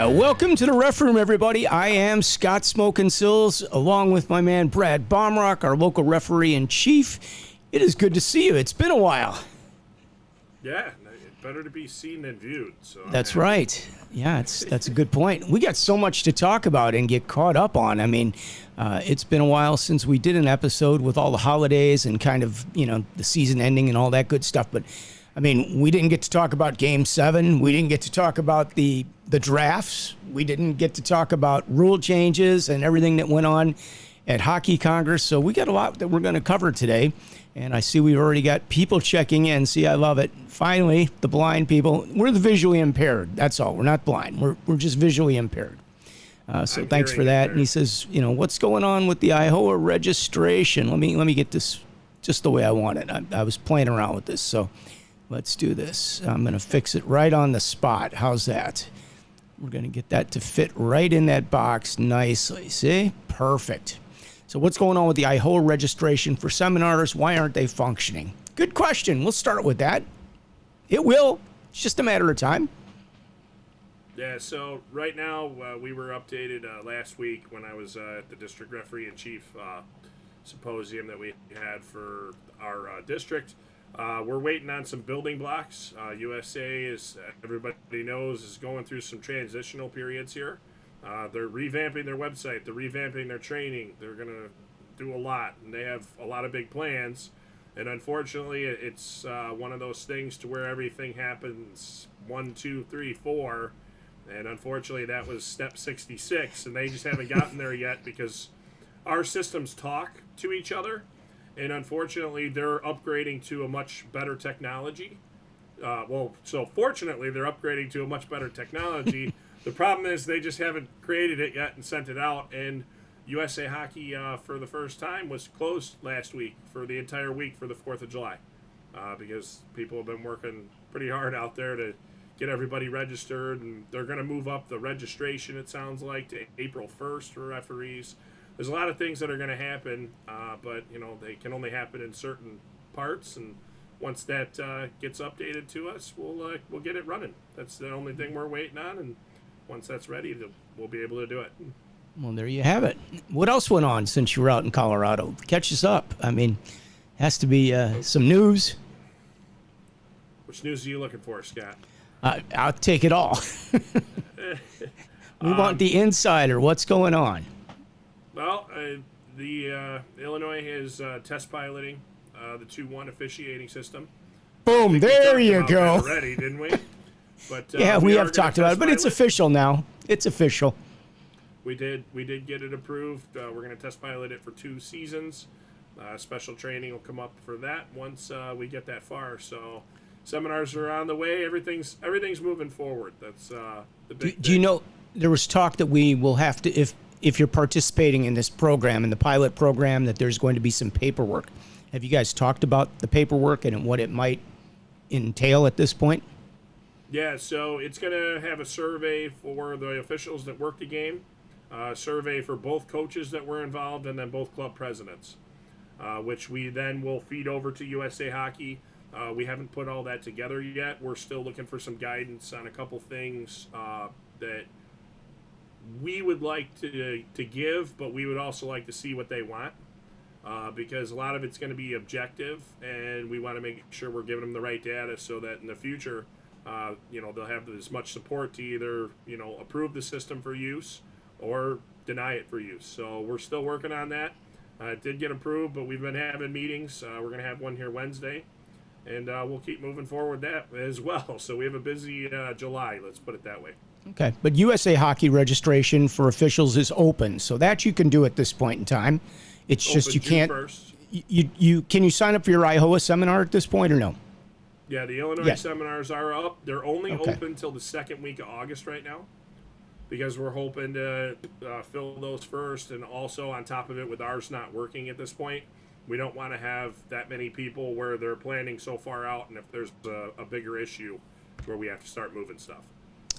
Welcome to the Ref Room, everybody. I am Scott Smokin SIlz, along with my man Brad Baumruck, our local referee in chief. It is good to see you. It's been a while. Yeah, better to be seen than viewed. So that's right. Yeah, that's a good point. We got so much to talk about and get caught up on. I mean, it's been a while since we did an episode with all the holidays and kind of, the season ending and all that good stuff. But, I mean, we didn't get to talk about Game 7. We didn't get to talk about the drafts. We didn't get to talk about rule changes and everything that went on at Hockey Congress. So we got a lot that we're going to cover today. And I see we've already got people checking in. See, I love it. Finally, the blind people. We're the visually impaired. That's all. We're not blind. We're just visually impaired. So thanks for that. And he says, what's going on with the Iowa registration? Let me get this just the way I want it. I was playing around with this. So let's do this. I'm going to fix it right on the spot. How's that? We're going to get that to fit right in that box nicely. See? Perfect. So what's going on with the Iowa registration for seminars? Why aren't they functioning? Good question. We'll start with that. It will. It's just a matter of time. Yeah, so right now we were updated last week when I was at the district referee-in-chief symposium that we had for our district. We're waiting on some building blocks. USA, as everybody knows, is going through some transitional periods here. They're revamping their website. They're revamping their training. They're going to do a lot, and they have a lot of big plans. And unfortunately, it's one of those things to where everything happens 1, 2, 3, 4. And unfortunately, that was step 66, and they just haven't gotten there yet because our systems talk to each other. And unfortunately, they're upgrading to a much better technology. So fortunately, they're upgrading to a much better technology. The problem is they just haven't created it yet and sent it out. And USA Hockey, for the first time, was closed last week for the entire week for the 4th of July because people have been working pretty hard out there to get everybody registered. And they're going to move up the registration, it sounds like, to April 1st for referees. There's a lot of things that are going to happen, but, they can only happen in certain parts. And once that gets updated to us, we'll get it running. That's the only thing we're waiting on. And once that's ready, we'll be able to do it. Well, there you have it. What else went on since you were out in Colorado? Catch us up. I mean, has to be some news. Which news are you looking for, Scott? I'll take it all. We want the insider. What's going on? Well, the Illinois is test piloting the 2-1 officiating system. Boom! There you go. Already, didn't we? But yeah, we have talked about it, but it's official now. It's official. We did get it approved. We're going to test pilot it for 2 seasons. Special training will come up for that once we get that far. So seminars are on the way. Everything's moving forward. That's the big thing. Do you know there was talk that we will have to, if you're participating in this program, in the pilot program, that there's going to be some paperwork. Have you guys talked about the paperwork and what it might entail at this point? Yeah, so it's going to have a survey for the officials that work the game, a survey for both coaches that were involved, and then both club presidents, which we then will feed over to USA Hockey. We haven't put all that together yet. We're still looking for some guidance on a couple things that we would like to give, but we would also like to see what they want. Because a lot of it's going to be objective, and we want to make sure we're giving them the right data so that in the future, they'll have as much support to either, approve the system for use or deny it for use. So we're still working on that. It did get approved, but we've been having meetings. We're going to have one here Wednesday, and we'll keep moving forward that as well. So we have a busy July, let's put it that way. Okay, but USA Hockey registration for officials is open, so that you can do at this point in time. It's just you can't. You can you sign up for your Iowa seminar at this point or no? Yeah, the Illinois seminars are up. They're only Okay. open till the second week of August right now, because we're hoping to fill those first, and also on top of it, with ours not working at this point, we don't want to have that many people where they're planning so far out, and if there's a bigger issue where we have to start moving stuff.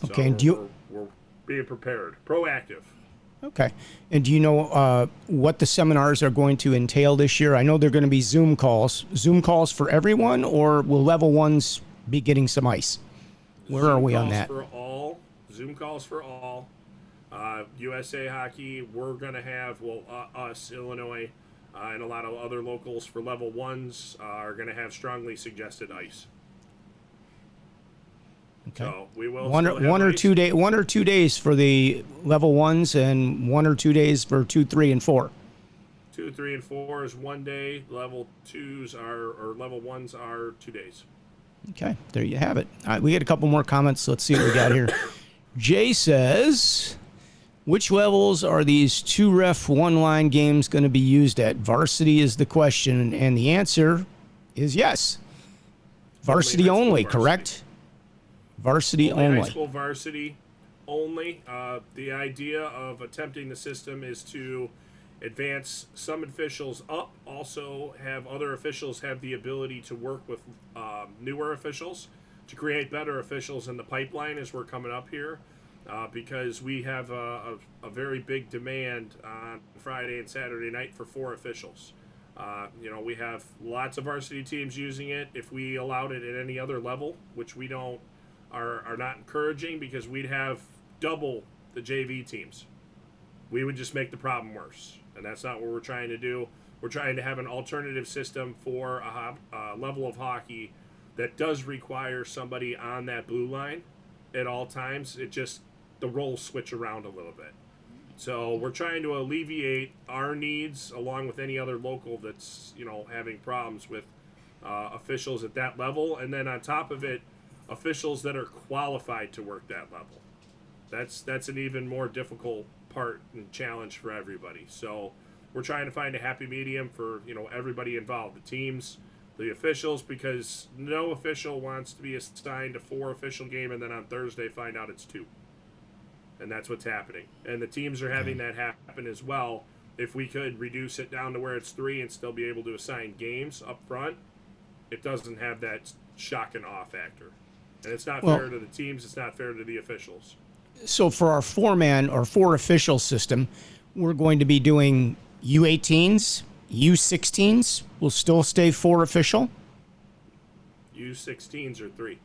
Okay, So we're being prepared, proactive. Okay. And do you know what the seminars are going to entail this year? I know they're going to be Zoom calls. Zoom calls for everyone, or will level ones be getting some ice? Where are we on that? For all, Zoom calls for all. USA Hockey, we're going to have, us, Illinois, and a lot of other locals for level ones are going to have strongly suggested ice. Okay. So we will one still have or ice. 2 day 1 or 2 days for the level ones, and 1 or 2 days for 2, 3, and 4. 2, 3, and 4 is 1 day. Level level ones are 2 days. Okay, there you have it. All right, we get a couple more comments. So let's see what we got here. Jay says, which levels are these 2-ref 1-line games going to be used at? Varsity is the question, and the answer is yes. Varsity only, correct? Varsity only. High school varsity only. The idea of attempting the system is to advance some officials up, also have other officials have the ability to work with newer officials to create better officials in the pipeline as we're coming up here, because we have a very big demand on Friday and Saturday night for 4 officials. We have lots of varsity teams using it. If we allowed it at any other level, which we don't, are not encouraging, because we'd have double the JV teams. We would just make the problem worse, and that's not what we're trying to do. We're trying to have an alternative system for a level of hockey that does require somebody on that blue line at all times. The roles switch around a little bit. So we're trying to alleviate our needs along with any other local that's, having problems with officials at that level. And then on top of it, officials that are qualified to work that level. That's an even more difficult part and challenge for everybody. So we're trying to find a happy medium for, everybody involved, the teams, the officials, because no official wants to be assigned a 4 official game and then on Thursday find out it's 2. And that's what's happening. And the teams are having that happen as well. If we could reduce it down to where it's 3 and still be able to assign games up front, it doesn't have that shock and awe factor. And it's not fair to the teams. It's not fair to the officials. So for our 4-man or 4 official system, we're going to be doing U18s, U16s will still stay 4 official. U16s are 3.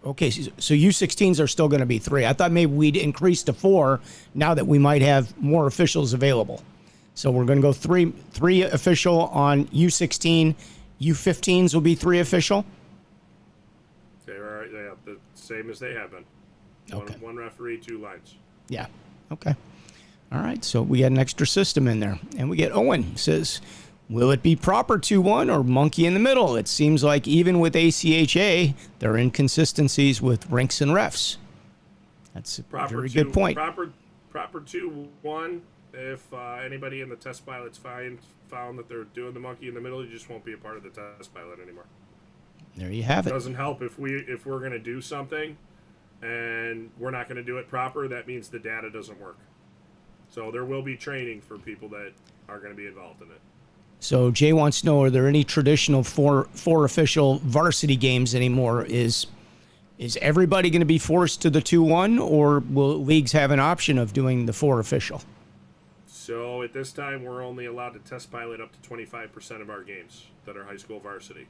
Okay, so U16s are still going to be 3. I thought maybe we'd increase to 4 now that we might have more officials available. So we're going to go 3 official on U16. U15s will be 3 official. They are the same as they have been. Okay. One referee, 2 lines. Yeah. Okay. All right. So we got an extra system in there. And we get Owen says, will it be proper 2-1 or monkey in the middle? It seems like even with ACHA, there are inconsistencies with rinks and refs. That's a very good point. Proper 2-1. If anybody in the test pilots found that they're doing the monkey in the middle, you just won't be a part of the test pilot anymore. There you have it. It doesn't help if we're going to do something and we're not going to do it proper. That means the data doesn't work. So there will be training for people that are going to be involved in it. So Jay wants to know, are there any traditional four official varsity games anymore? Is everybody going to be forced to the 2-1, or will leagues have an option of doing the 4 official? So at this time, we're only allowed to test pilot up to 25% of our games that are high school varsity.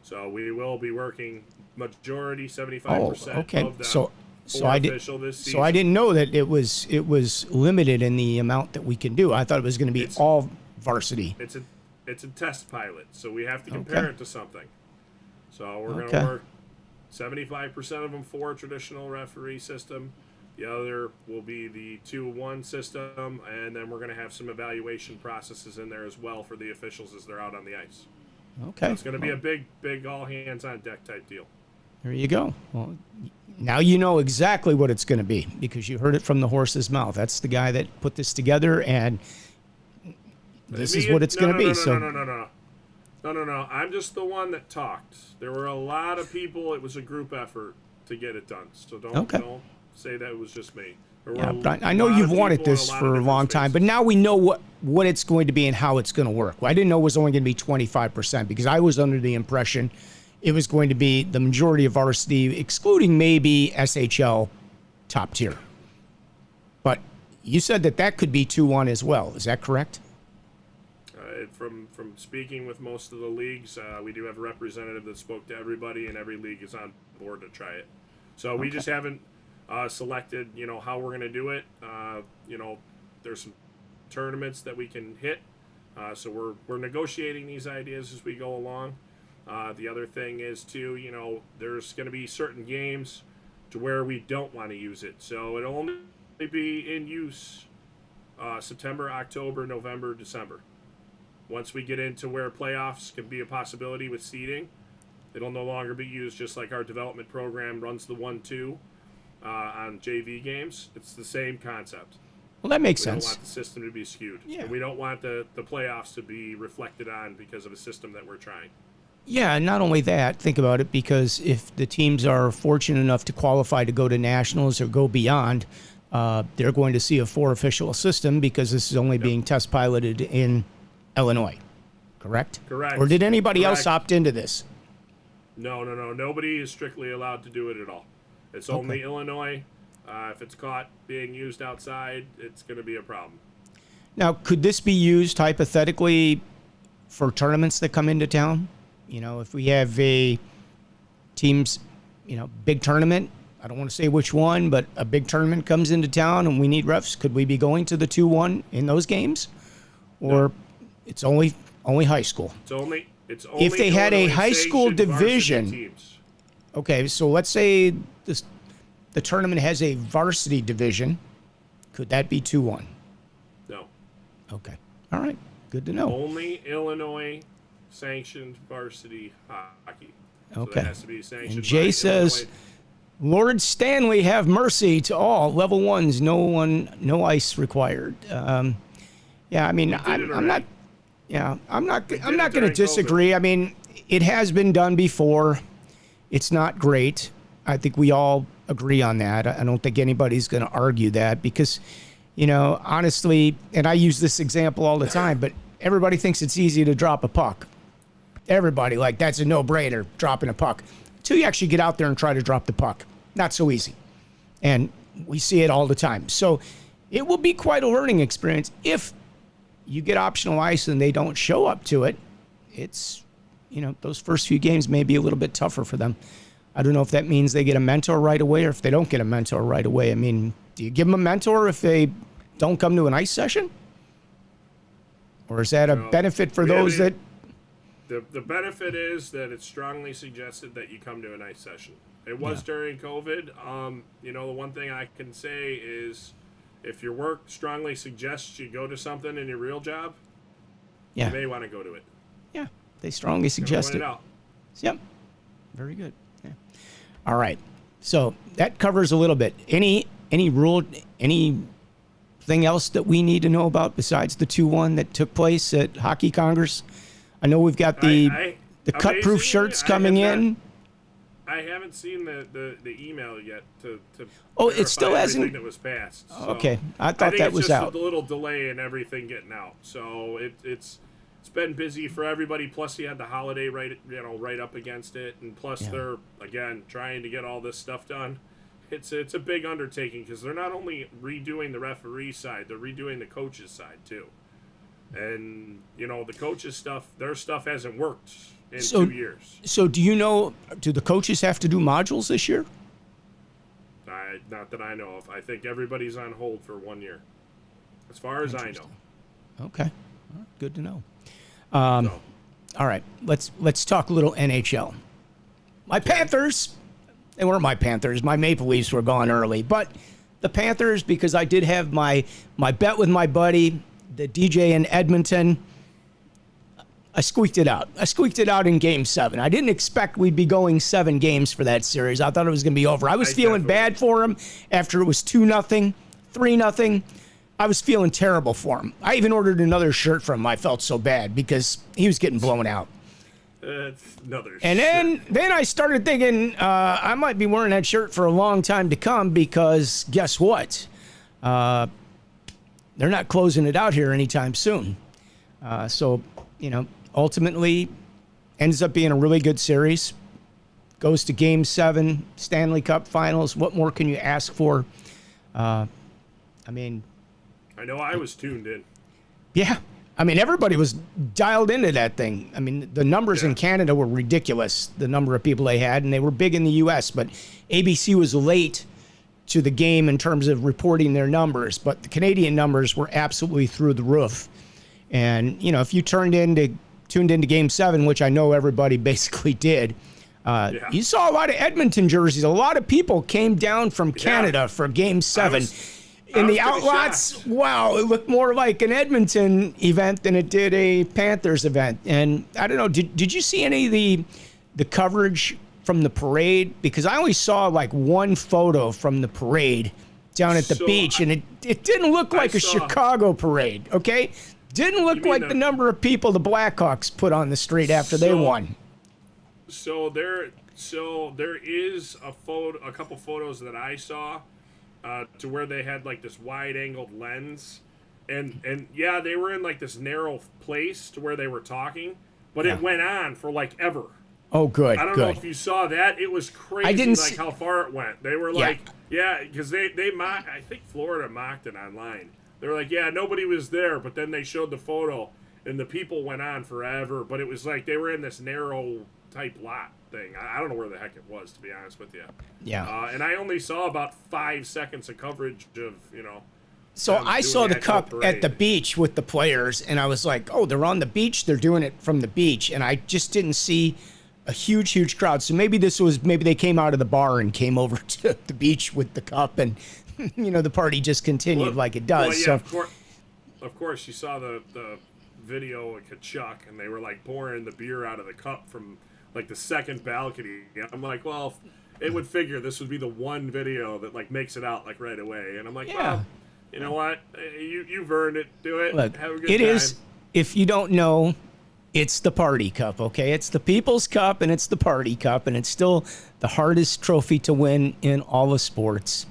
So we will be working majority 75% of the so official this season. So I didn't know that it was limited in the amount that we can do. I thought it was going to be all varsity. It's a test pilot, so we have to compare it to something. So we're going to work 75% of them for a traditional referee system. The other will be the 2-1 system, and then we're going to have some evaluation processes in there as well for the officials as they're out on the ice. Okay. So it's going to be a big all hands on deck type deal. There you go. Well, now you know exactly what it's going to be because you heard it from the horse's mouth. That's the guy that put this together, and this is what it's going to be. No. I'm just the one that talked. There were a lot of people. It was a group effort to get it done. So don't say that it was just me. Yeah, I know you've wanted this for a long time, but now we know what it's going to be and how it's going to work. Well, I didn't know it was only going to be 25% because I was under the impression it was going to be the majority of varsity, excluding maybe SHL top tier. But you said that could be 2-1 as well. Is that correct? From speaking with most of the leagues, we do have a representative that spoke to everybody, and every league is on board to try it. So we just haven't selected, how we're going to do it. There's some tournaments that we can hit. So we're negotiating these ideas as we go along. The other thing is too, there's going to be certain games to where we don't want to use it. So it'll only be in use September, October, November, December. Once we get into where playoffs can be a possibility with seeding, it'll no longer be used, just like our development program runs the 1-2 on JV games. It's the same concept. Well, that makes We sense. don't want the system to be skewed. Yeah. And we don't want the playoffs to be reflected on because of a system that we're trying. Yeah, and not only that, think about it, because if the teams are fortunate enough to qualify to go to nationals or go beyond, they're going to see a 4 official system because this is only being test piloted in Illinois, correct? Correct. Or did anybody else Correct. opt into this? No. Nobody is strictly allowed to do it at all. It's only Illinois. If it's caught being used outside, it's going to be a problem. Now, could this be used hypothetically for tournaments that come into town? If we have a team's, big tournament, I don't want to say which one, but a big tournament comes into town and we need refs, could we be going to the 2-1 in those games? Or it's only high school? It's only If they had a Illinois high school sanctioned varsity division. teams. Okay, so let's say the tournament has a varsity division. Could that be 2-1? No. Okay. All right. Good to know. Only Illinois sanctioned varsity hockey. So Okay. that has to be sanctioned And Jay by says, Illinois. Lord Stanley, have mercy to all. Level 1s, no ice required. Yeah, I mean, I'm not. Yeah, I'm not going to during disagree. I mean, it has been done before. It's not great. I think we all agree on that. I don't think anybody's going to argue that because, honestly, and I use this example all the time, but everybody thinks it's easy to drop a puck. Everybody, that's a no-brainer, dropping a puck. Until you actually get out there and try to drop the puck. Not so easy. And we see it all the time. So it will be quite a learning experience if you get optional ice and they don't show up to it. It's, those first few games may be a little bit tougher for them. I don't know if that means they get a mentor right away or if they don't get a mentor right away. I mean, do you give them a mentor if they don't come to an ice session? Or is that a benefit for those that... The benefit is that it's strongly suggested that you come to an ice session. It was during COVID. The one thing I can say is if your work strongly suggests you go to something in your real job, you may want to go to it. Yeah, they strongly suggest it. Out. Yep. Very good. Yeah. All right. So that covers a little bit. Any anything else that we need to know about besides the 2-1 that took place at Hockey Congress? I know we've got the cut-proof shirts coming in. I haven't seen the email yet to it still hasn't. That was passed. So Okay, I thought that was out. It's just a little delay in everything getting out. So it's been busy for everybody. Plus, you had the holiday right up against it, and plus they're again trying to get all this stuff done. It's a big undertaking because they're not only redoing the referee side, they're redoing the coaches side too. And the coaches stuff, their stuff hasn't worked in 2 years. So do the coaches have to do modules this year? Not that I know of. I think everybody's on hold for 1 year, as far as I know. Okay, good to know. All right, let's talk a little NHL. My Panthers, they weren't my Panthers. My Maple Leafs were gone early, but the Panthers, because I did have my bet with my buddy, the DJ in Edmonton, I squeaked it out. I squeaked it out in Game 7. I didn't expect we'd be going 7 games for that series. I thought it was going to be over. I was feeling bad for him after it was 2-0, 3-0. I was feeling terrible for him. I even ordered another shirt from him. I felt so bad because he was getting blown out. And then I started thinking I might be wearing that shirt for a long time to come because guess what? They're not closing it out here anytime soon. So, ultimately ends up being a really good series. Goes to Game 7, Stanley Cup Finals. What more can you ask for? I know I was tuned in. Yeah. Everybody was dialed into that thing. The numbers in Canada were ridiculous, the number of people they had, and they were big in the U.S., but ABC was late to the game in terms of reporting their numbers, but the Canadian numbers were absolutely through the roof. And, you know, if you tuned into Game 7, which I know everybody basically did, you saw a lot of Edmonton jerseys. A lot of people came down from Canada for Game 7. In the outlots, wow, it looked more like an Edmonton event than it did a Panthers event. And I don't know, did you see any of the coverage from the parade? Because I only saw like one photo from the parade down at the beach, and it didn't look like a Chicago parade, okay? Didn't look like the number of people the Blackhawks put on the street after they won. So there is a couple photos that I saw to where they had like this wide-angled lens, and yeah, they were in like this narrow place to where they were talking, but it went on for like ever. Oh, good. I don't know if you saw that. It was crazy. I didn't like how far it went. They were like, because they mocked. I think Florida mocked it online. They were like, yeah, nobody was there, but then they showed the photo, and the people went on forever. But it was like they were in this narrow type lot thing. I don't know where the heck it was, to be honest with you. Yeah. And I only saw about 5 seconds of coverage of, you know. So I saw the cup at the beach with the players, and I was like, oh, they're on the beach. They're doing it from the beach. And I just didn't see a huge crowd. So maybe they came out of the bar and came over to the beach with the cup, and, you know, the party just continued like it does. Well, yeah, so of course, you saw the video at Kachuk, and they were like pouring the beer out of the cup from like the second balcony. I'm like, well, it would figure this would be the one video that like makes it out like right away. And I'm like, well, you know what? You've earned it. Do it. Look, have a good time. It is, if you don't know, it's the party cup, okay? It's the People's Cup, and it's the party cup, and it's still the hardest trophy to win in all of sports.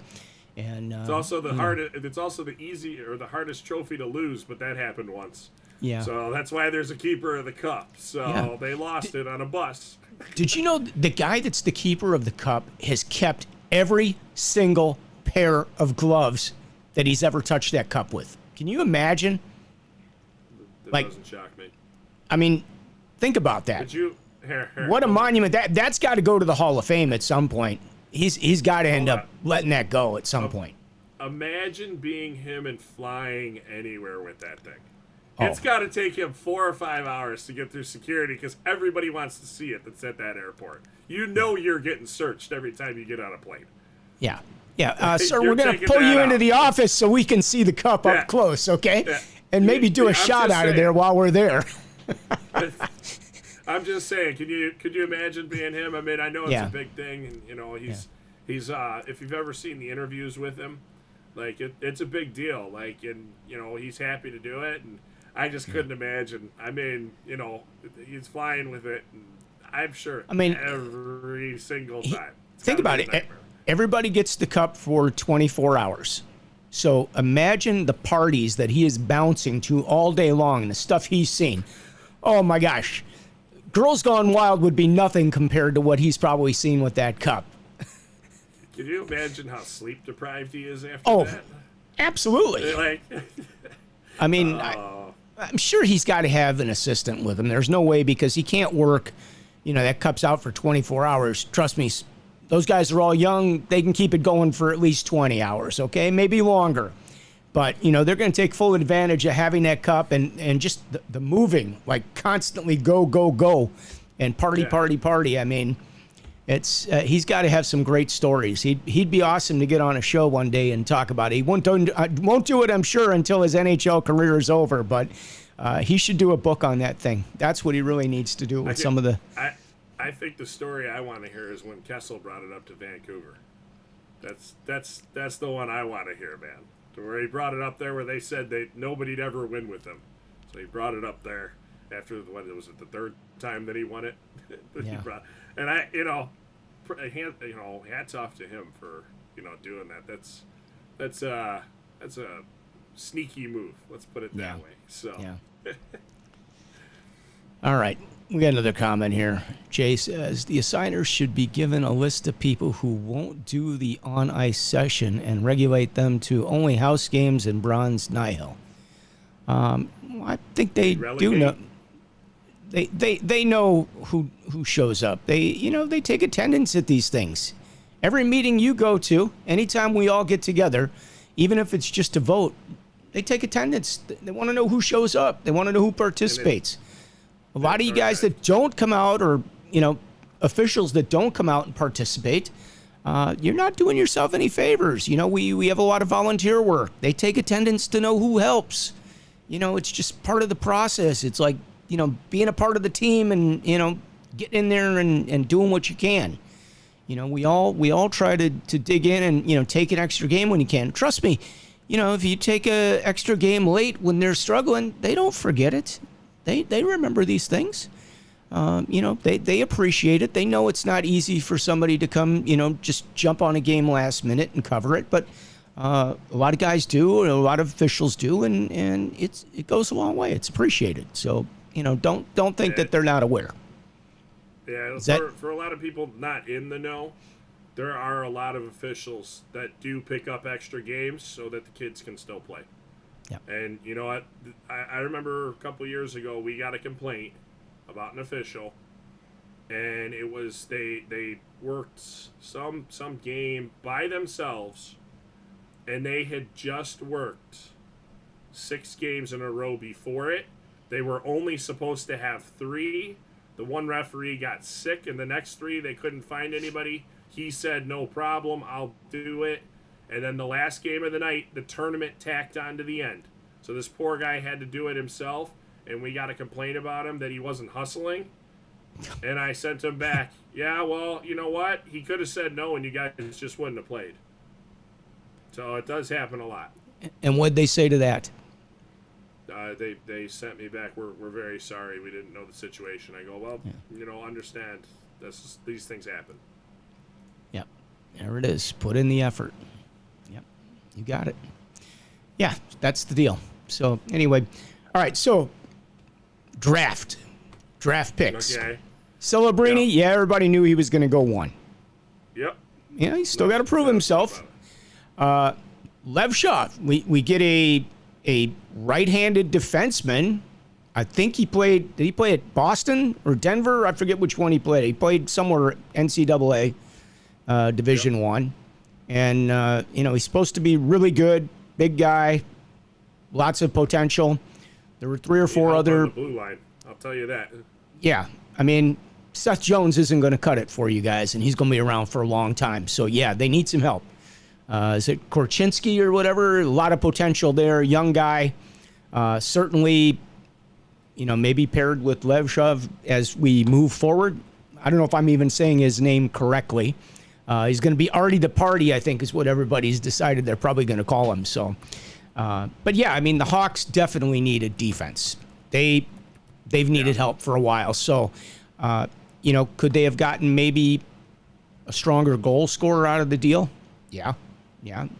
And it's also the hardest. It's also the hardest trophy to lose, but that happened once. Yeah. So that's why there's a keeper of the cup. So they lost it on a bus. Did you know the guy that's the keeper of the cup has kept every single pair of gloves that he's ever touched that cup with? Can you imagine? That doesn't shock me. I mean, think about that. What a monument. That's got to go to the Hall of Fame at some point. He's got to end up letting that go at some point. Imagine being him and flying anywhere with that thing. It's got to take him 4 or 5 hours to get through security because everybody wants to see it that's at that airport. You know you're getting searched every time you get on a plane. Yeah. Yeah. Sir, we're going to pull you into the office so we can see the cup up close, okay? Yeah. And maybe do a shot out of there while we're there. I'm just saying, could you imagine being him? I mean, I know it's a big thing, and you know he's if you've ever seen the interviews with him, like it's a big deal. Like, and you know he's happy to do it, and I just couldn't imagine. I mean, you know, he's flying with it, and I'm sure. I mean, every single time. Think about it. Everybody gets the cup for 24 hours. So imagine the parties that he is bouncing to all day long and the stuff he's seen. Oh my gosh. Girls Gone Wild would be nothing compared to what he's probably seen with that cup. Can you imagine how sleep deprived he is after that? Absolutely. I mean, I'm sure he's got to have an assistant with him. There's no way, because he can't work, you know, that cup's out for 24 hours. Trust me, those guys are all young. They can keep it going for at least 20 hours, okay? Maybe longer. But, you know, they're going to take full advantage of having that cup and just the moving, like constantly go, and party. I mean, it's he's got to have some great stories. He'd be awesome to get on a show one day and talk about it. He won't do it, I'm sure, until his NHL career is over. But he should do a book on that thing. That's what he really needs to do with some of the... I think the story I want to hear is when Kessel brought it up to Vancouver. That's the one I want to hear, man. To where he brought it up there, where they said nobody'd ever win with him, so he brought it up there after was it the third time that he won it? And hats off to him for doing that. That's a sneaky move. Let's put it that way. So. Yeah. All right. We got another comment here. Jay says, the assigners should be given a list of people who won't do the on-ice session and regulate them to only house games and bronze nihil. I think they do know. They know who shows up. They take attendance at these things. Every meeting you go to, anytime we all get together, even if it's just a vote, they take attendance. They want to know who shows up. They want to know who participates. A lot of you guys that don't come out, or, officials that don't come out and participate, you're not doing yourself any favors. We have a lot of volunteer work. They take attendance to know who helps. It's just part of the process. It's like, being a part of the team and, getting in there and doing what you can. We all try to dig in and, take an extra game when you can. Trust me, if you take a extra game late when they're struggling, they don't forget it. They remember these things. They appreciate it. They know it's not easy for somebody to come, just jump on a game last minute and cover it. But a lot of guys do, and a lot of officials do, and it goes a long way. It's appreciated. So, don't think that they're not aware. Yeah, for a lot of people not in the know, there are a lot of officials that do pick up extra games so that the kids can still play. Yeah. And you know what? I remember a couple years ago we got a complaint about an official, and it was they worked some game by themselves, and they had just worked 6 games in a row before it. They were only supposed to have 3. The one referee got sick, and the next 3 they couldn't find anybody. He said, no problem, I'll do it. And then the last game of the night, the tournament tacked on to the end. So this poor guy had to do it himself, and we got a complaint about him that he wasn't hustling. And I sent him back, yeah, well, you know what? He could have said no, and you guys just wouldn't have played. So it does happen a lot. And what'd they say to that? They sent me back, we're very sorry, we didn't know the situation. I go, well, understand, these things happen. Yep. There it is. Put in the effort. Yep. You got it. Yeah, that's the deal. So anyway, all right, so draft picks. Okay. Celebrini, Yep. yeah, everybody knew he was going to go 1. Yep. Yeah, he's still got to prove himself. Levshov, we get a right-handed defenseman. I think did he play at Boston or Denver? I forget which one he played. He played somewhere NCAA Division One. And, he's supposed to be really good, big guy, lots of potential. There were 3 or 4 other... On the blue line, I'll tell you that. Yeah, I mean, Seth Jones isn't going to cut it for you guys, and he's going to be around for a long time. So, yeah, they need some help. Is it Korchinski or whatever? A lot of potential there. Young guy. Certainly, maybe paired with Levshov as we move forward. I don't know if I'm even saying his name correctly. He's going to be Artie the Party, I think, is what everybody's decided they're probably going to call him. So, but yeah, I mean, the Hawks definitely needed defense. They've needed help for a while. So, could they have gotten maybe a stronger goal scorer out of the deal? Yeah,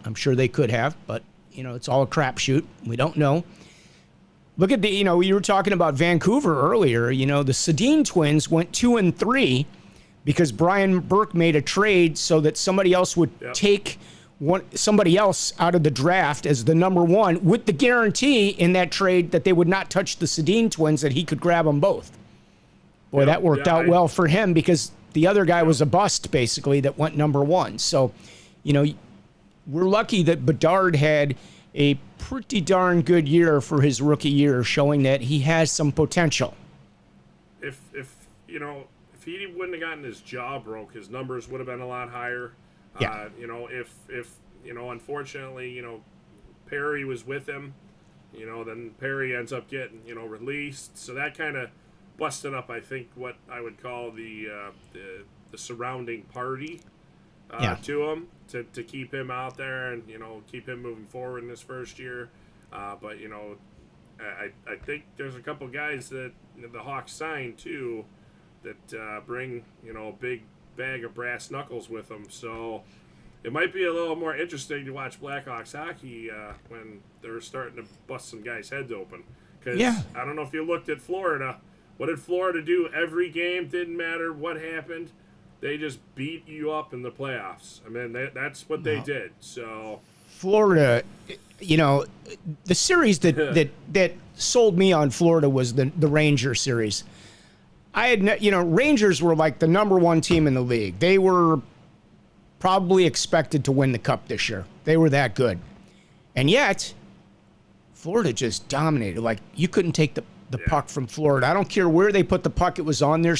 I'm sure they could have, but it's all a crapshoot. We don't know. Look at you were talking about Vancouver earlier. The Sedin twins went 2-3 because Brian Burke made a trade so that somebody else would take somebody else out of the draft as the number 1 with the guarantee in that trade that they would not touch the Sedin twins, that he could grab them both. Boy, that worked out well for him because the other guy was a bust, basically, that went number 1. So, we're lucky that Bedard had a pretty darn good year for his rookie year, showing that he has some potential. If he wouldn't have gotten his jaw broke, his numbers would have been a lot higher. Yeah. If unfortunately, Perry was with him, then Perry ends up getting, released. So that kind of busted up, I think, what I would call the surrounding party to him to keep him out there and, keep him moving forward in his first year. But, I think there's a couple guys that the Hawks signed, too, that bring, a big bag of brass knuckles with them. So it might be a little more interesting to watch Blackhawks hockey when they're starting to bust some guys' heads open. Because I don't know if you looked at Florida. What did Florida do every game? Didn't matter what happened. They just beat you up in the playoffs. I mean, that's what they did. So Florida, the series that sold me on Florida was the Ranger series. I had, Rangers were like the number 1 team in the league. They were probably expected to win the Cup this year. They were that good. And yet, Florida just dominated. Like, you couldn't take the puck from Florida. I don't care where they put the puck. It was on their,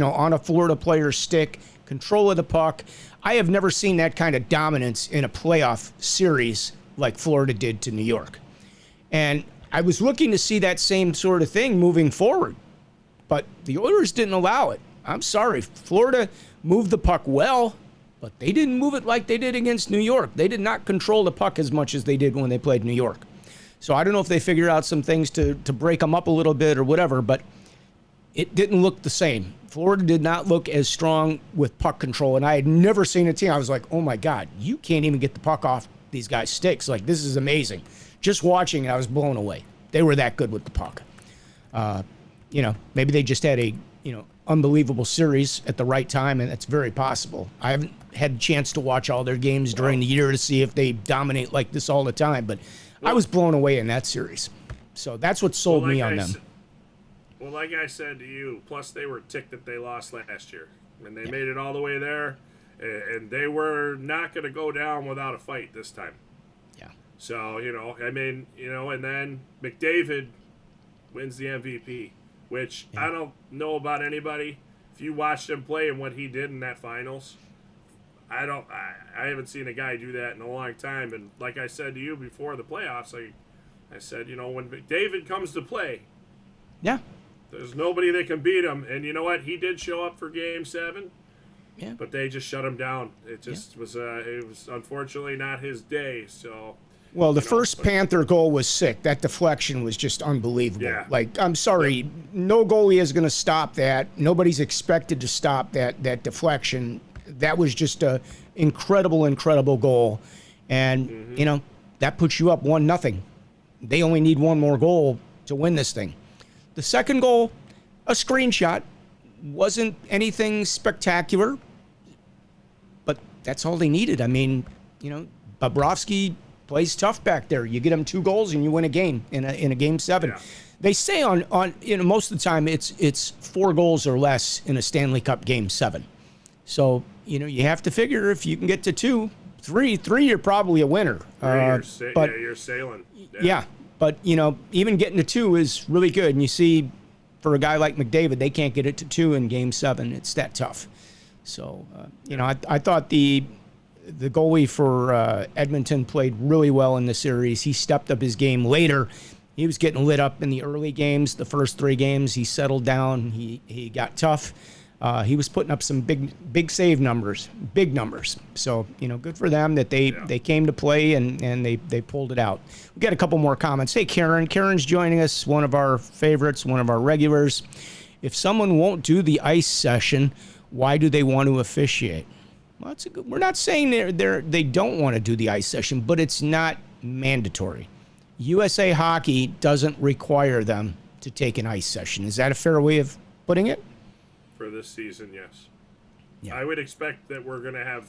on a Florida player's stick, control of the puck. I have never seen that kind of dominance in a playoff series like Florida did to New York. And I was looking to see that same sort of thing moving forward, but the Oilers didn't allow it. I'm sorry. Florida moved the puck well, but they didn't move it like they did against New York. They did not control the puck as much as they did when they played New York. So I don't know if they figured out some things to break them up a little bit or whatever, but it didn't look the same. Florida did not look as strong with puck control, and I had never seen a team. I was like, oh my God, you can't even get the puck off these guys' sticks. Like, this is amazing. Just watching it, I was blown away. They were that good with the puck. Maybe they just had a, unbelievable series at the right time, and that's very possible. I haven't had a chance to watch all their games during the year to see if they dominate like this all the time, but I was blown away in that series. So that's what sold me on them. Well, like I said to you, plus they were ticked that they lost last year. And they made it all the way there, and they were not going to go down without a fight this time. Yeah. So, and then McDavid wins the MVP, which I don't know about anybody. If you watched him play and what he did in that finals, I haven't seen a guy do that in a long time. And like I said to you before the playoffs, I said, when McDavid comes to play, there's nobody that can beat him. And you know what? He did show up for Game 7, but they just shut him down. It just was unfortunately not his day. So. Well, the first Panther goal was sick. That deflection was just unbelievable. Yeah. Like, I'm sorry, no goalie is going to stop that. Nobody's expected to stop that deflection. That was just a incredible goal. And, that puts you up 1-0. They only need one more goal to win this thing. The second goal, a screenshot, wasn't anything spectacular, but that's all they needed. I mean, Bobrovsky plays tough back there. You get him 2 goals and you win a game in a Game 7. Yeah. They say on most of the time it's 4 goals or less in a Stanley Cup Game 7. So, you have to figure if you can get to 2, 3, you're probably a winner. You're sailing. Yeah, but, even getting to 2 is really good. And you see, for a guy like McDavid, they can't get it to 2 in Game 7. It's that tough. So, I thought the goalie for Edmonton played really well in the series. He stepped up his game later. He was getting lit up in the early games. The first 3 games, he settled down. He got tough. He was putting up some big save numbers, big numbers. So, good for them that they came to play and they pulled it out. We got a couple more comments. Hey, Karen. Karen's joining us, one of our favorites, one of our regulars. If someone won't do the ice session, why do they want to officiate? Well, we're not saying they don't want to do the ice session, but it's not mandatory. USA Hockey doesn't require them to take an ice session. Is that a fair way of putting it? For this season, yes. Yeah. I would expect that we're going to have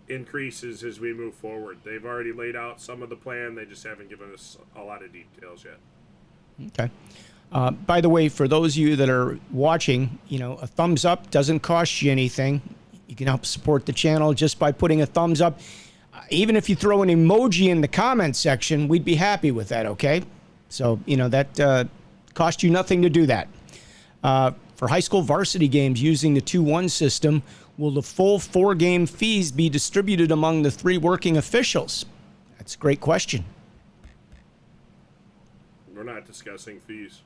increases as we move forward. They've already laid out some of the plan. They just haven't given us a lot of details yet. Okay. By the way, for those of you that are watching, a thumbs up doesn't cost you anything. You can help support the channel just by putting a thumbs up. Even if you throw an emoji in the comment section, we'd be happy with that, okay? So, that costs you nothing to do that. For high school varsity games using the 2-1 system, will the full 4-game fees be distributed among the 3 working officials? That's a great question. We're not discussing fees.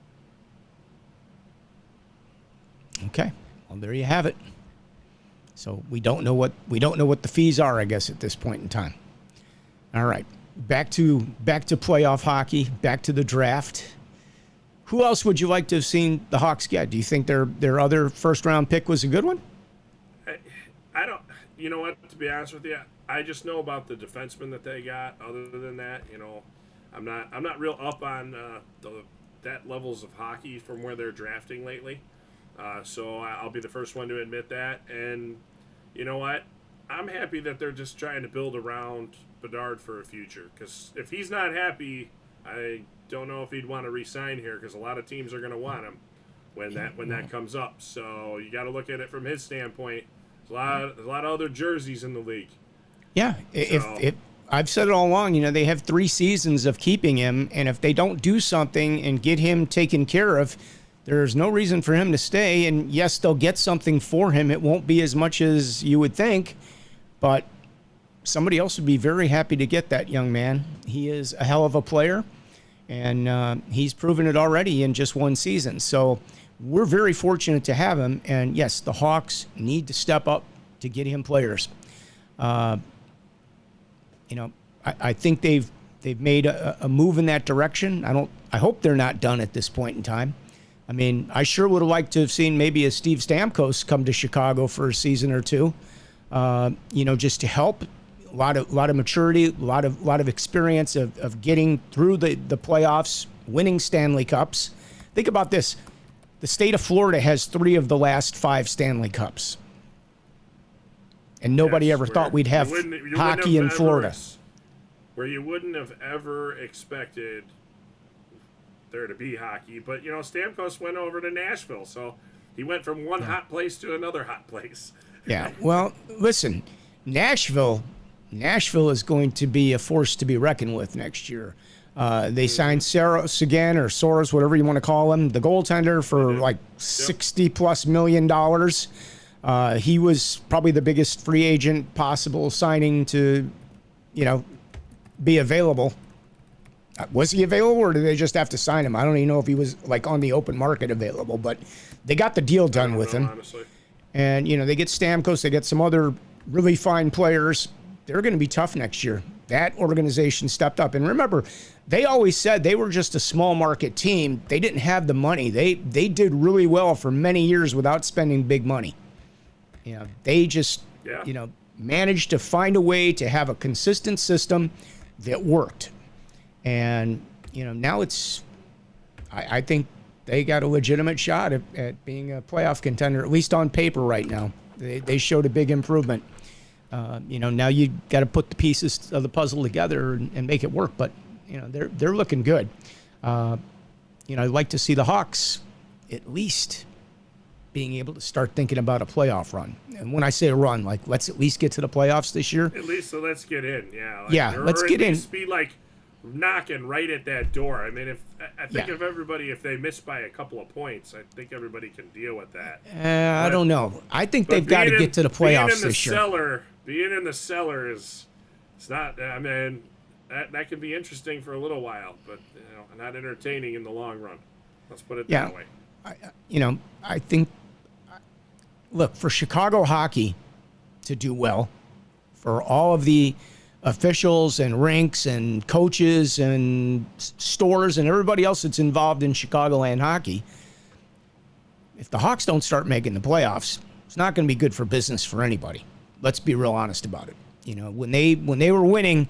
Okay. Well, there you have it. So we don't know what the fees are, I guess, at this point in time. All right. Back to playoff hockey, back to the draft. Who else would you like to have seen the Hawks get? Do you think their other first-round pick was a good one? I don't. You know what? To be honest with you, I just know about the defenseman that they got. Other than that, I'm not real up on that levels of hockey from where they're drafting lately. So I'll be the first one to admit that. And you know what? I'm happy that they're just trying to build around Bedard for a future. Because if he's not happy, I don't know if he'd want to re-sign here, because a lot of teams are going to want him when that comes up. So you got to look at it from his standpoint. There's a lot of other jerseys in the league. Yeah, if I've said it all along, they have 3 seasons of keeping him, and if they don't do something and get him taken care of, there's no reason for him to stay. And yes, they'll get something for him. It won't be as much as you would think, but somebody else would be very happy to get that young man. He is a hell of a player, and he's proven it already in just 1 season. So we're very fortunate to have him. And yes, the Hawks need to step up to get him players. I think they've made a move in that direction. I hope they're not done at this point in time. I mean, I sure would have liked to have seen maybe a Steve Stamkos come to Chicago for a season or two, just to help. A lot of maturity, a lot of experience of getting through the playoffs, winning Stanley Cups. Think about this. The state of Florida has 3 of the last 5 Stanley Cups. And nobody ever thought we'd have hockey in Florida. Where you wouldn't have ever expected there to be hockey. But, Stamkos went over to Nashville, so he went from one hot place to another hot place. Yeah, well, listen, Nashville is going to be a force to be reckoned with next year. They signed Sagan or Soros, whatever you want to call him, the goaltender, for like $60+ million. He was probably the biggest free agent possible signing to, be available. Was he available, or did they just have to sign him? I don't even know if he was like on the open market available, but they got the deal done with him. Honestly. And, they get Stamkos, they get some other really fine players. They're going to be tough next year. That organization stepped up. And remember, they always said they were just a small market team. They didn't have the money. They did really well for many years without spending big money. They just, managed to find a way to have a consistent system that worked. And, now I think they got a legitimate shot at being a playoff contender, at least on paper right now. They showed a big improvement. Now you got to put the pieces of the puzzle together and make it work. But, they're looking good. I'd like to see the Hawks at least being able to start thinking about a playoff run. And when I say a run, like, let's at least get to the playoffs this year. At least, so let's get in. Yeah. Let's get in. Be like knocking right at that door. I mean, I think of everybody, if they miss by a couple of points, I think everybody can deal with that. I don't know. I think they've got to get to the playoffs this year. Being in the cellar it's not. I mean, that can be interesting for a little while, but not entertaining in the long run. Let's put it that way. I think. Look, for Chicago hockey to do well, for all of the officials and rinks and coaches and stores and everybody else that's involved in Chicagoland hockey, if the Hawks don't start making the playoffs, it's not going to be good for business for anybody. Let's be real honest about it. When they were winning,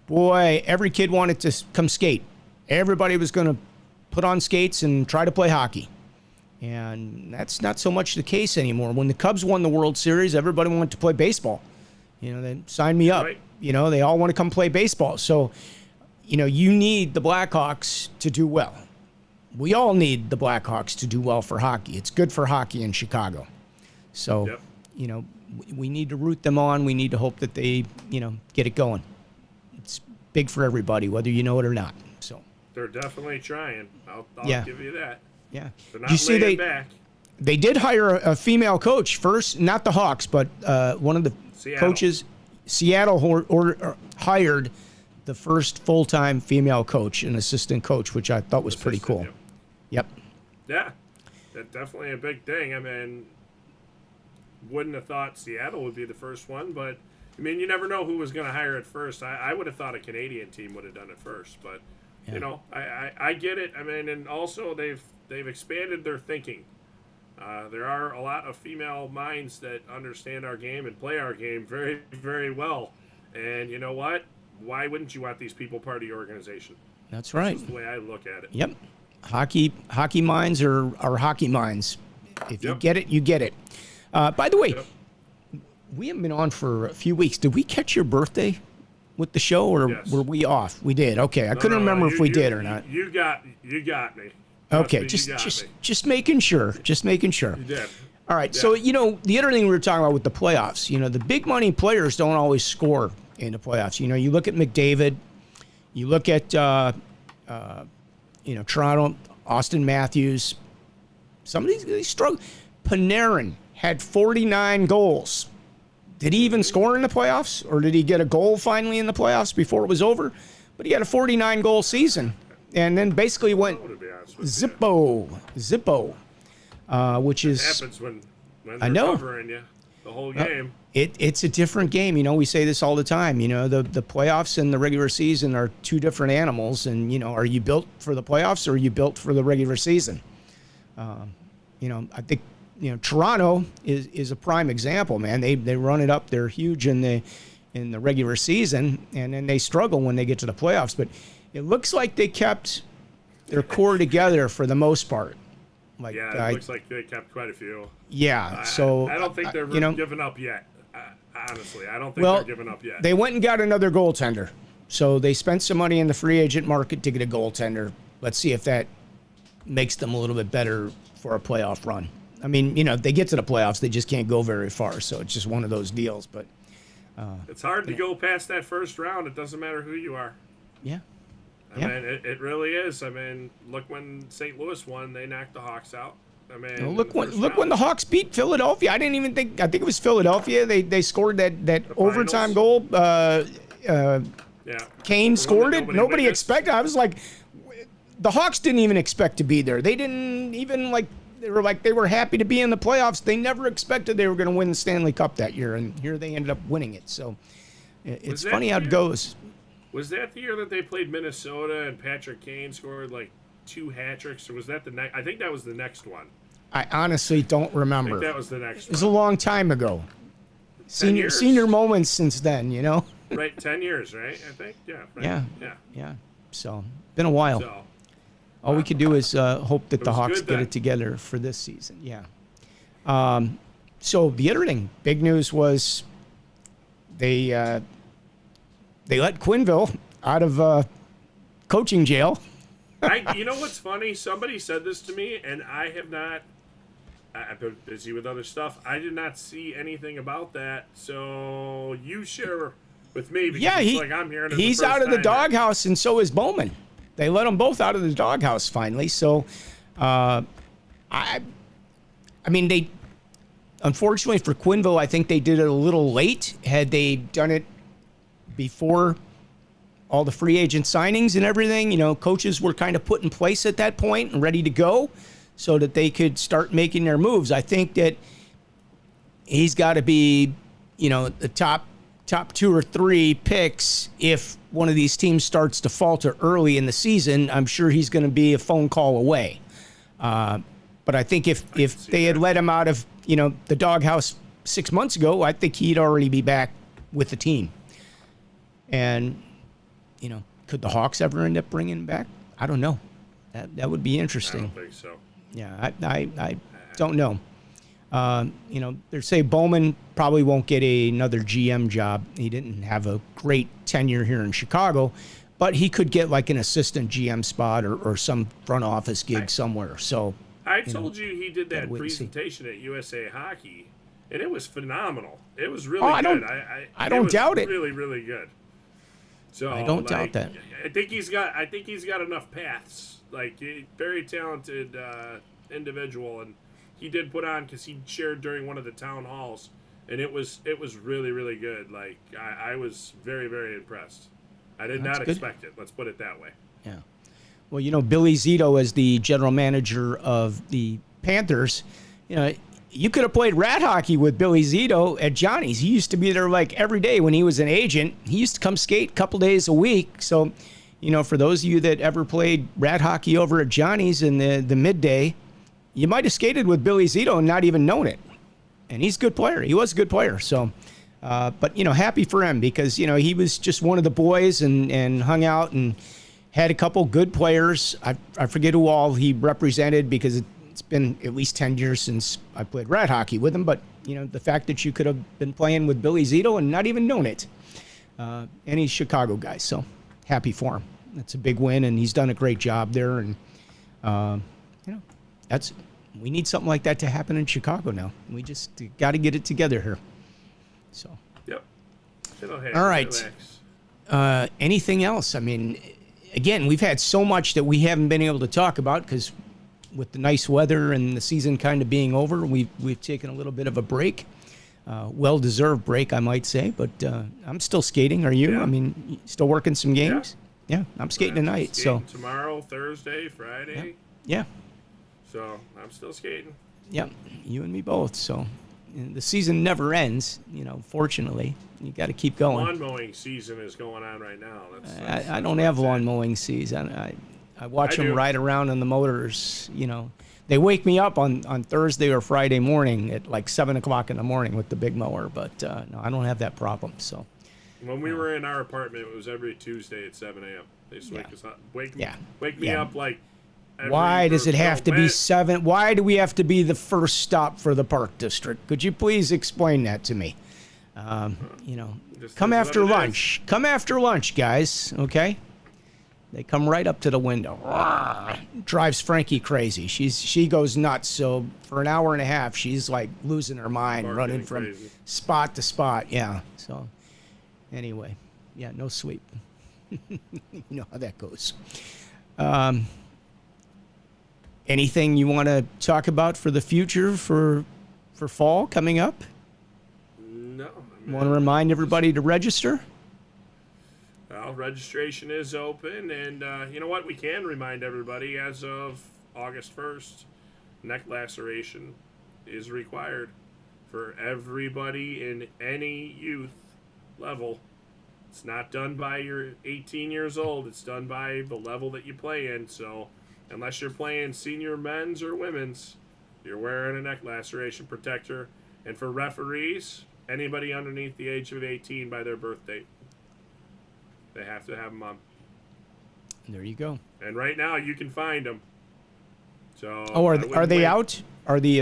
boy, every kid wanted to come skate. Everybody was going to put on skates and try to play hockey. And that's not so much the case anymore. When the Cubs won the World Series, everybody wanted to play baseball. They signed me up. Right. They all want to come play baseball. So, you need the Blackhawks to do well. We all need the Blackhawks to do well for hockey. It's good for hockey in Chicago. So, we need to root them on. We need to hope that they, get it going. It's big for everybody, whether you know it or not. So they're definitely trying. I'll give you that. Yeah. They're not laying back. They did hire a female coach first, not the Hawks, but one of the coaches. Seattle hired the first full-time female coach, an assistant coach, which I thought was pretty cool. Yep. Yeah, that's definitely a big thing. I mean, wouldn't have thought Seattle would be the first one, but I mean, you never know who was going to hire it first. I would have thought a Canadian team would have done it first, but I get it. I mean, and also they've expanded their thinking. There are a lot of female minds that understand our game and play our game very, very well. And you know what? Why wouldn't you want these people part of your organization? That's right. That's the way I look at it. Yep. Hockey minds are hockey minds. If you get it, you get it. By the way, we haven't been on for a few weeks. Did we catch your birthday with the show, or were we off? We did. Okay. I couldn't remember if we did or not. You got me. Okay, just making sure. Just making sure. You did. All right. So, the other thing we were talking about with the playoffs, the big money players don't always score in the playoffs. You look at McDavid, you look at, Toronto, Austin Matthews. Some of these struggle. Panarin had 49 goals. Did he even score in the playoffs? Or did he get a goal finally in the playoffs before it was over? But he had a 49-goal season. And then basically went zippo, which is... It happens when they're covering you the whole game. It's a different game. We say this all the time. The playoffs and the regular season are two different animals. And, are you built for the playoffs or are you built for the regular season? I think, Toronto is a prime example, man. They run it up. They're huge in the regular season, and then they struggle when they get to the playoffs. But it looks like they kept their core together for the most part. It looks like they kept quite a few. Yeah, so I don't think they're giving up yet. Honestly, I don't think they're giving up yet. They went and got another goaltender. So they spent some money in the free agent market to get a goaltender. Let's see if that makes them a little bit better for a playoff run. I mean, they get to the playoffs, they just can't go very far. So it's just one of those deals. But it's hard to go past that first round. It doesn't matter who you are. Yeah. I mean, it really is. I mean, look when St. Louis won, they knocked the Hawks out. I mean, look when the Hawks beat Philadelphia. I think it was Philadelphia. They scored that overtime goal. Kane scored it. Nobody expected. I was like, the Hawks didn't even expect to be there. They didn't even they were happy to be in the playoffs. They never expected they were going to win the Stanley Cup that year, and here they ended up winning it. So it's funny how it goes. Was that the year that they played Minnesota and Patrick Kane scored 2 hat tricks, or was that the next? I think that was the next one. I honestly don't remember. I think that was the next one. It was a long time ago. Senior moments since then, Right, 10 years, right? I think, yeah. Right. Yeah. So, been a while. All we could do is hope that the Hawks get it together for this season. Yeah. So the other thing, big news was they let Quenneville out of coaching jail. You know what's funny? Somebody said this to me, and I have not. I've been busy with other stuff. I did not see anything about that. So you share with me because I'm hearing it he's out of the doghouse, and so is Bowman. They let them both out of the doghouse finally. So, I mean, they unfortunately for Quenneville, I think they did it a little late. Had they done it before all the free agent signings and everything, coaches were kind of put in place at that point and ready to go so that they could start making their moves. I think that he's got to be, the top 2 or 3 picks. If one of these teams starts to falter early in the season, I'm sure he's going to be a phone call away. But I think if they had let him out of, the doghouse 6 months ago, I think he'd already be back with the team. And, could the Hawks ever end up bringing him back? I don't know. That would be interesting. I don't think so. Yeah, I don't know. They say Bowman probably won't get another GM job. He didn't have a great tenure here in Chicago, but he could get an assistant GM spot or some front office gig somewhere. So I told you he did that presentation at USA Hockey, and it was phenomenal. It was really good. I don't doubt it. Really, really good. So I don't doubt that. I think he's got enough paths. Very talented individual, and he did put on because he shared during one of the town halls, and it was really, really good. I was very, very impressed. I did not expect it. Let's put it that way. Yeah. Well, Billy Zito as the general manager of the Panthers, you could have played rat hockey with Billy Zito at Johnny's. He used to be there every day when he was an agent. He used to come skate a couple days a week. So, for those of you that ever played rat hockey over at Johnny's in the midday, you might have skated with Billy Zito and not even known it. And he's a good player. He was a good player. So, but, happy for him because, he was just one of the boys and hung out and had a couple good players. I forget who all he represented because it's been at least 10 years since I played rat hockey with him. But, the fact that you could have been playing with Billy Zito and not even known it. And he's a Chicago guy, so happy for him. That's a big win, and he's done a great job there. And, we need something like that to happen in Chicago now. We just got to get it together here. So. Yep. All right. Anything else? I mean, again, we've had so much that we haven't been able to talk about because with the nice weather and the season kind of being over, we've taken a little bit of a break. Well-deserved break, I might say, but I'm still skating. Are you? Yeah. I mean, still working some games? Yeah, I'm skating tonight. Skating tomorrow, Thursday, Friday. Yeah. So I'm still skating. Yeah, you and me both. So the season never ends, fortunately. You got to keep going. Lawn mowing season is going on right now. I don't have lawn mowing season. I watch them ride around on the motors, They wake me up on Thursday or Friday morning at like 7 o'clock in the morning with the big mower, but no, I don't have that problem. So when we were in our apartment, it was every Tuesday at 7 a.m. They just wake us up, wake me up like. Why does it have to be 7? Why do we have to be the first stop for the Park District? Could you please explain that to me? Come after lunch. Come after lunch, guys. Okay. They come right up to the window. Drives Frankie crazy. She goes nuts. So for an hour and a half, she's like losing her mind, running from spot to spot. Yeah. So anyway, yeah, no sleep. You know how that goes. Anything you want to talk about for the future for fall coming up? No. Want to remind everybody to register? Well, registration is open, and you know what? We can remind everybody as of August 1st, neck laceration is required for everybody in any youth level. It's not done by your 18 years old. It's done by the level that you play in. So unless you're playing senior men's or women's, you're wearing a neck laceration protector. And for referees, anybody underneath the age of 18 by their birth date. They have to have them on. There you go. And right now you can find them. So are they out? Are the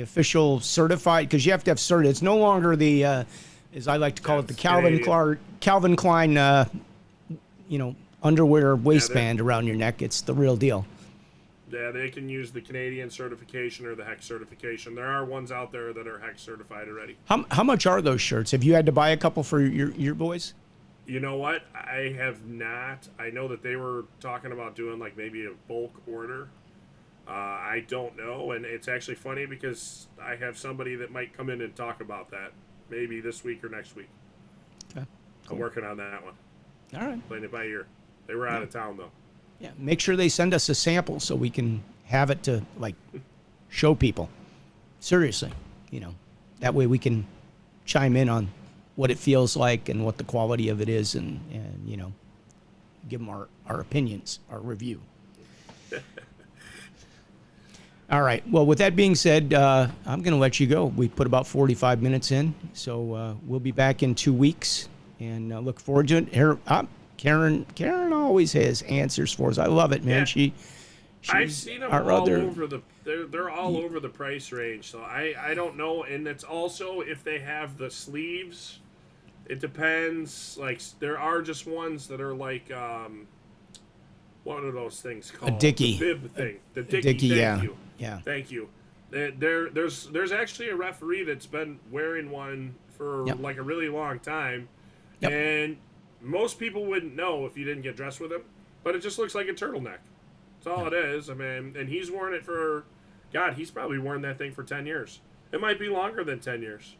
official certified? Because you have to have cert. It's no longer the as I like to call it, the Calvin Klein underwear waistband around your neck. It's the real deal. Yeah, they can use the Canadian certification or the HEC certification. There are ones out there that are HEC certified already. How much are those shirts? Have you had to buy a couple for your boys? You know what? I have not. I know that they were talking about doing like maybe a bulk order. I don't know, and it's actually funny because I have somebody that might come in and talk about that maybe this week or next week. Okay, cool. I'm working on that one. All right. Playing it by ear. They were out of town though. Yeah, make sure they send us a sample so we can have it to like show people. Seriously, that way we can chime in on what it feels like and what the quality of it is, and give them our opinions, our review. All right. Well, with that being said, I'm going to let you go. We put about 45 minutes in, so we'll be back in 2 weeks, and look forward to it. Here, Karen always has answers for us. I love it, man. Yeah. I've seen them all over they're all over the price range, so I don't know. And it's also if they have the sleeves. It depends. Like there are just ones that are like what are those things called? A dickie. The bib thing. The dickie. Thank you. Yeah. Thank you. There's actually a referee that's been wearing one for like a really long time, and most people wouldn't know if you didn't get dressed with him, but it just looks like a turtleneck. That's all it is. I mean, and he's worn it for, God, he's probably worn that thing for 10 years. It might be longer than 10 years.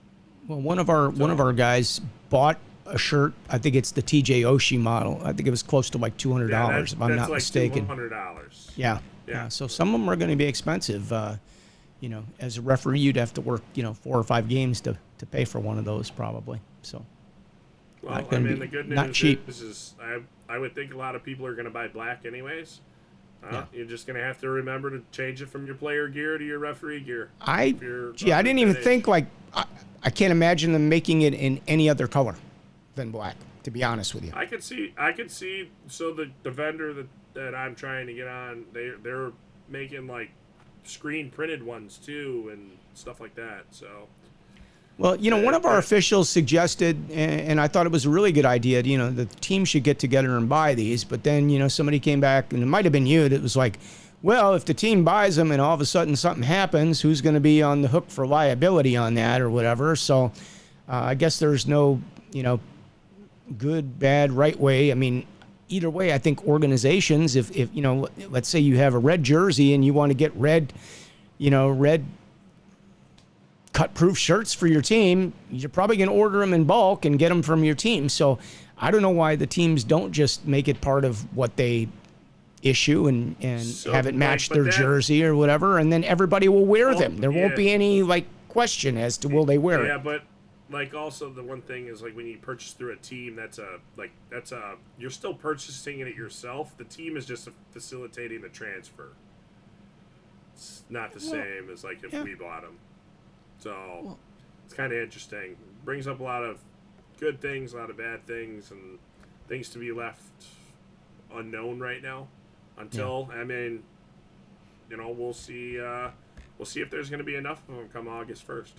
Well, one of our guys bought a shirt. I think it's the TJ Oshie model. I think it was close to like $200 if I'm not mistaken. $200. Yeah. So some of them are going to be expensive. As a referee, you'd have to work 4 or 5 games to pay for one of those probably. So. Well, I mean, the good news is I would think a lot of people are going to buy black anyways. You're just going to have to remember to change it from your player gear to your referee gear. I didn't even think I can't imagine them making it in any other color than black, to be honest with you. I could see so the vendor that I'm trying to get on, they're making like screen printed ones too and stuff like that. So well, one of our officials suggested, and I thought it was a really good idea, the team should get together and buy these. But then, somebody came back, and it might have been you, that was like, Well, if the team buys them and all of a sudden something happens, who's going to be on the hook for liability on that or whatever? So I guess there's no, good, bad, right way. I mean, either way, I think organizations, if let's say you have a red jersey and you want to get red cut-proof shirts for your team, you're probably going to order them in bulk and get them from your team. So I don't know why the teams don't just make it part of what they issue and have it match their jersey or whatever, and then everybody will wear them. There won't be any question as to will they wear it. Yeah, but also the one thing is when you purchase through a team, you're still purchasing it yourself. The team is just facilitating the transfer. It's not the same as if we bought them. So it's kind of interesting. Brings up a lot of good things, a lot of bad things, and things to be left unknown right now. Until we'll see. We'll see if there's going to be enough of them come August 1st.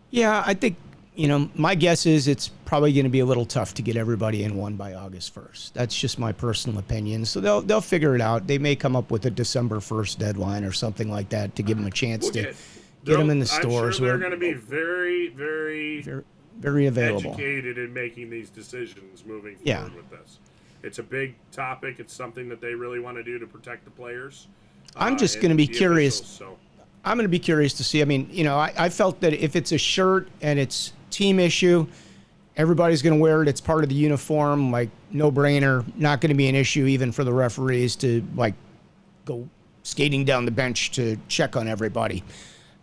Yeah, I think my guess is it's probably going to be a little tough to get everybody in one by August 1st. That's just my personal opinion. So they'll figure it out. They may come up with a December 1st deadline or something like that to give them a chance to get them in the stores. I'm sure they're going to be very, very, very, very available, educated in making these decisions moving forward with this. It's a big topic. It's something that they really want to do to protect the players. I'm just going to be curious. I'm going to be curious to see. I mean, I felt that if it's a shirt and it's team issue, everybody's going to wear it. It's part of the uniform, no brainer. Not going to be an issue even for the referees to go skating down the bench to check on everybody.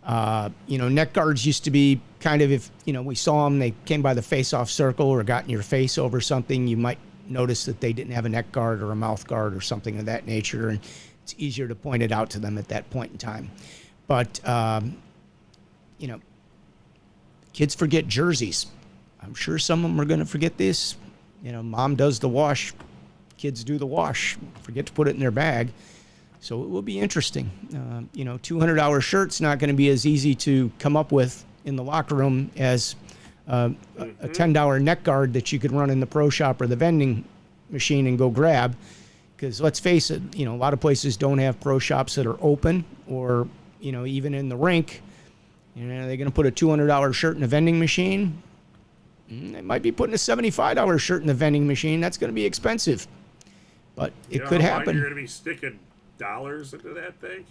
Neck guards used to be kind of, if we saw them, they came by the face-off circle or got in your face over something, you might notice that they didn't have a neck guard or a mouth guard or something of that nature, and it's easier to point it out to them at that point in time. But kids forget jerseys. I'm sure some of them are going to forget this. Mom does the wash, kids do the wash, forget to put it in their bag. So it will be interesting. $200 shirt's not going to be as easy to come up with in the locker room as a $10 neck guard that you could run in the pro shop or the vending machine and go grab. Because let's face it, a lot of places don't have pro shops that are open, or even in the rink. They're going to put a $200 shirt in a vending machine. They might be putting a $75 shirt in the vending machine. That's going to be expensive, but it could happen. You're going to be sticking dollars into that thing?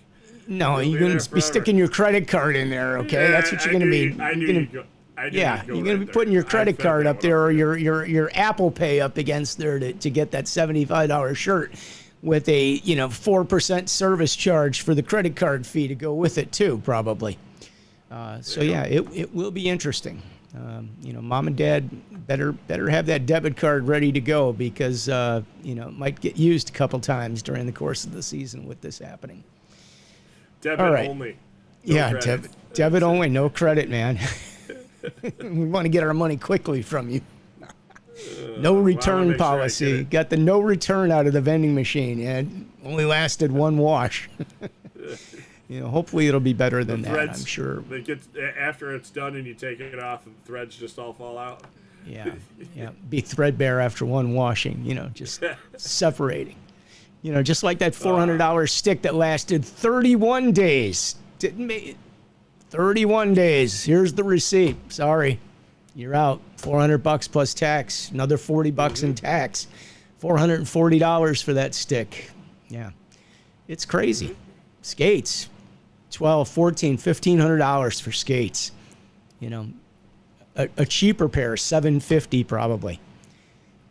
No, you're going to be sticking your credit card in there. Okay, that's what you're going to be. You're going to be putting your credit card up there, or your Apple Pay up against there to get that $75 shirt with a 4% service charge for the credit card fee to go with it too, probably. It will be interesting. Mom and dad better have that debit card ready to go, because it might get used a couple times during the course of the season with this happening. Debit only. Debit only, no credit, man. We want to get our money quickly from you. No return policy. Sure got the no return out of the vending machine, and only lasted one wash. Hopefully it'll be better than that, I'm sure. After it's done and you take it off, the threads just all fall out. Yeah. Be threadbare after one washing, just separating. Just like that $400 stick that lasted 31 days. 31 days. Here's the receipt. Sorry. You're out. $400 plus tax. Another $40 in tax. $440 for that stick. Yeah. It's crazy. Skates. $1,200, $1,400, $1,500 for skates. A cheaper pair, $750 probably.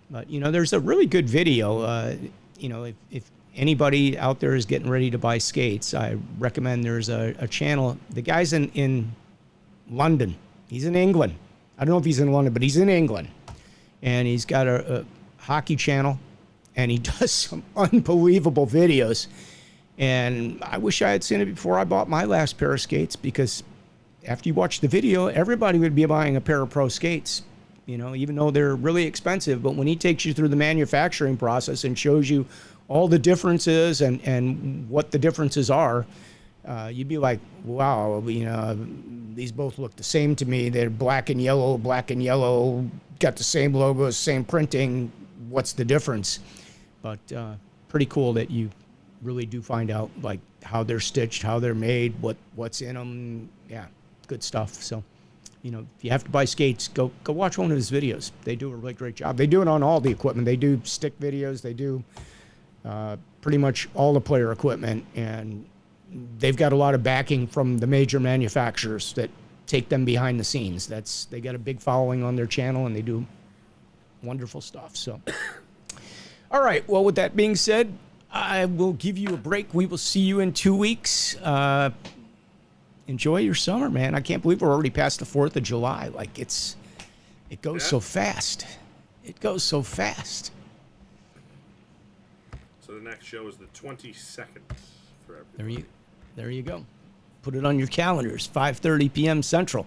But there's a really good video. If anybody out there is getting ready to buy skates, I recommend there's a channel. The guy's in London. He's in England. I don't know if he's in London, but he's in England. And he's got a hockey channel, and he does some unbelievable videos. And I wish I had seen it before I bought my last pair of skates, because after you watch the video, everybody would be buying a pair of pro skates, even though they're really expensive. But when he takes you through the manufacturing process and shows you all the differences and what the differences are, you'd be like, wow, these both look the same to me. They're black and yellow, got the same logos, same printing. What's the difference? But pretty cool that you really do find out like how they're stitched, how they're made, what's in them. Yeah, good stuff. So, you know, if you have to buy skates, go watch one of his videos. They do a really great job. They do it on all the equipment. They do stick videos. They do pretty much all the player equipment, and they've got a lot of backing from the major manufacturers that take them behind the scenes. They got a big following on their channel, and they do wonderful stuff. So, all right. Well, with that being said, I will give you a break. We will see you in 2 weeks. Enjoy your summer, man. I can't believe we're already past the 4th of July. Like it goes so fast. It goes so fast. So the next show is the 22nd for everybody. There you go. Put it on your calendars, 5:30 p.m. Central.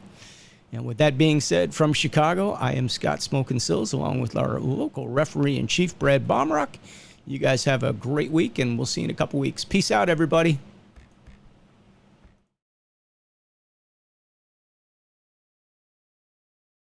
And with that being said, from Chicago, I am Scott Smokin SIlz, along with our local referee in chief, Brad Baumruck. You guys have a great week, and we'll see you in a couple weeks. Peace out, everybody.